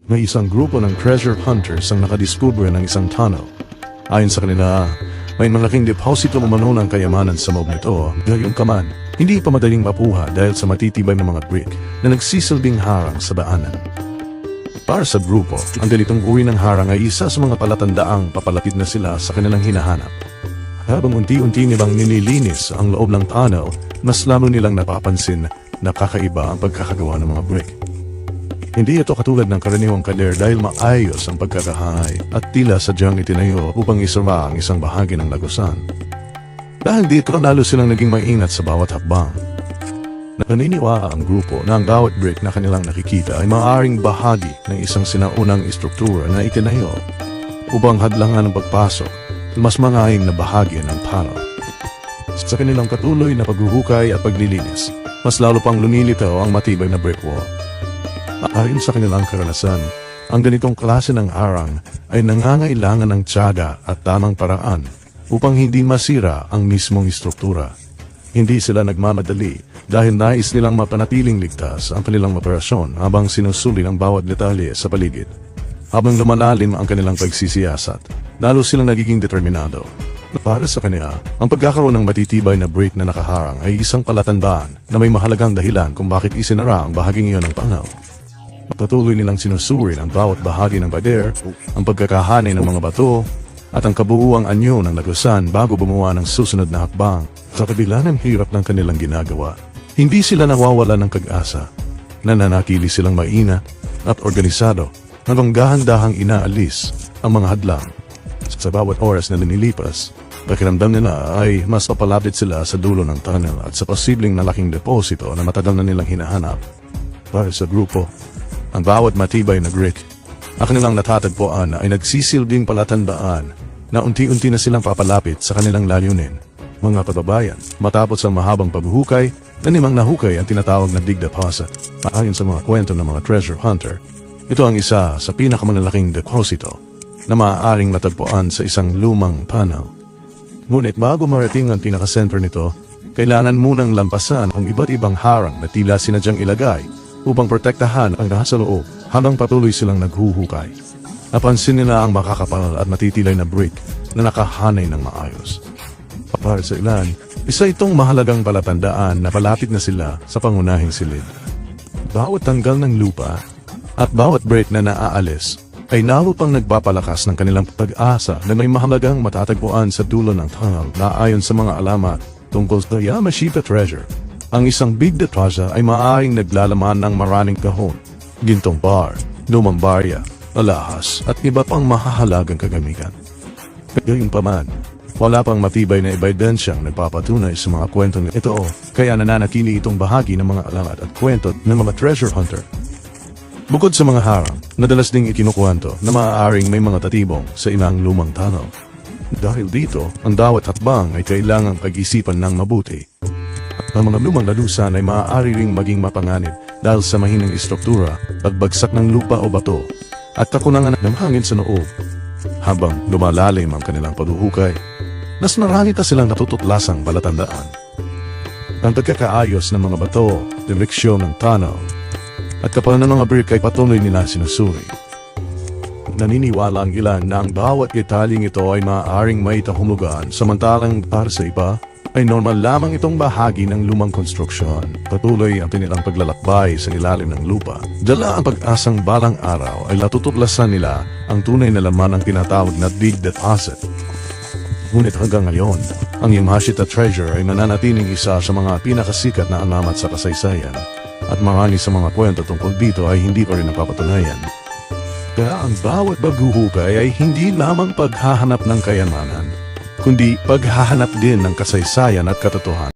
May isang grupo ng treasure hunters ang nakadiskubre ng isang tunnel. Ayon sa kanila, may malaking deposito umano ng kayamanan sa loob nito. Gayunpaman, hindi pa madaling mapuha dahil sa matitibay na mga brick na nagsisilbing harang sa daanan. Para sa grupo, ang ganitong uri ng harang ay isa sa mga palatandaang papalapit na sila sa kanilang hinahanap. Habang unti-unti nilang nililinis ang loob ng tunnel, mas lalo nilang napapansin na kakaiba ang pagkakagawa ng mga brick. Hindi ito katulad ng karaniwang kader dahil maayos ang pagkakahay at tila sadyang itinayo upang isara ang isang bahagi ng lagusan. Dahil dito, lalo silang naging maingat sa bawat hakbang. Naniniwala ang grupo na ang bawat brick na kanilang nakikita ay maaaring bahagi ng isang sinaunang istruktura na itinayo upang hadlangan ang pagpasok sa mas mangahing na bahagi ng tunnel. Sa kanilang patuloy na paghuhukay at paglilinis, mas lalo pang lumilitaw ang matibay na brick wall. Ayon sa kanilang karanasan, ang ganitong klase ng harang ay nangangailangan ng tiyaga at tamang paraan upang hindi masira ang mismong istruktura. Hindi sila nagmamadali dahil nais nilang mapanatiling ligtas ang kanilang operasyon habang sinusuri ang bawat detalye sa paligid. Habang lumalalim ang kanilang pagsisiyasat, lalo silang nagiging determinado. Para sa kanila, ang pagkakaroon ng matitibay na brick na nakaharang ay isang palatandaan na may mahalagang dahilan kung bakit isinara ang bahaging iyon ng tunnel. Patuloy nilang sinusuri ang bawat bahagi ng pader, ang pagkakahanay ng mga bato, at ang kabuuang anyo ng lagusan bago bumuha ng susunod na hakbang. Sa kabila ng hirap ng kanilang ginagawa, hindi sila nawawala ng pag-asa. Nananatili silang maingat at organisado habang dahan-dahang inaalis ang mga hadlang. Sa bawat oras na nililipas, pakiramdam nila ay mas papalapit sila sa dulo ng tunnel at sa posibleng malaking deposito na matagal na nilang hinahanap. Para sa grupo, ang bawat matibay na brick na kanilang natatagpuan ay nagsisilbing palatandaan na unti-unti na silang papalapit sa kanilang layunin. Mga kababayan, matapos ang mahabang paghuhukay, nanimang nahukay ang tinatawag na dig deposit. Ayon sa mga kwento ng mga treasure hunter, ito ang isa sa pinakamalalaking deposito na maaaring matagpuan sa isang lumang tunnel. Ngunit bago marating ang pinaka-center nito, kailangan munang lampasan ang iba't ibang harang na tila sinadyang ilagay upang protektahan ang nasa loob habang patuloy silang naghuhukay. Napansin nila ang makakapal at matitilay na brick na nakahanay ng maayos. Para sa ilan, isa itong mahalagang palatandaan na palapit na sila sa pangunahing silid. Bawat tanggal ng lupa at bawat brick na naaalis ay lalo pang nagpapalakas ng kanilang pag-asa na may mahalagang matatagpuan sa dulo ng tunnel na ayon sa mga alamat tungkol sa Yamashita Treasure. Ang isang big deposit ay maaaring naglalaman ng maraming kahon, gintong bar, lumang barya, alahas at iba pang mahahalagang kagamitan. Gayunpaman, wala pang matibay na ebidensyang nagpapatunay sa mga kwento nito, kaya nananatili itong bahagi ng mga alamat at kwento ng mga treasure hunter. Bukod sa mga harang, madalas ding ikinukwento na maaaring may mga tatibong sa ilang lumang tunnel. Dahil dito, ang bawat hakbang ay kailangang pag-isipan ng mabuti. Ang mga lumang lalusan ay maaari ring maging mapanganib dahil sa mahinang istruktura, pagbagsak ng lupa o bato, at kakunangan ng hangin sa noob. Habang lumalalim ang kanilang paghuhukay, mas marami pa silang natututlasang palatandaan. Ang pagkakaayos ng mga bato, direksyon ng tunnel, at kapal ng mga brick ay patuloy nila sinusuri. Naniniwala ang ilan na ang bawat detalyeng ito ay maaaring may tahulugan, samantalang para sa iba, ay normal lamang itong bahagi ng lumang konstruksyon. Patuloy ang kanilang paglalakbay sa ilalim ng lupa. Dala ang pag-asang balang araw ay natutuklasan nila ang tunay na laman ng tinatawag na dig deposit. Ngunit hanggang ngayon, ang Yamashita Treasure ay mananatiling isa sa mga pinakasikat na alamat sa kasaysayan at marami sa mga kwento tungkol dito ay hindi pa rin napapatunayan. Kaya ang bawat paghuhukay ay hindi lamang paghahanap ng kayamanan, kundi paghahanap din ng kasaysayan at katotohanan.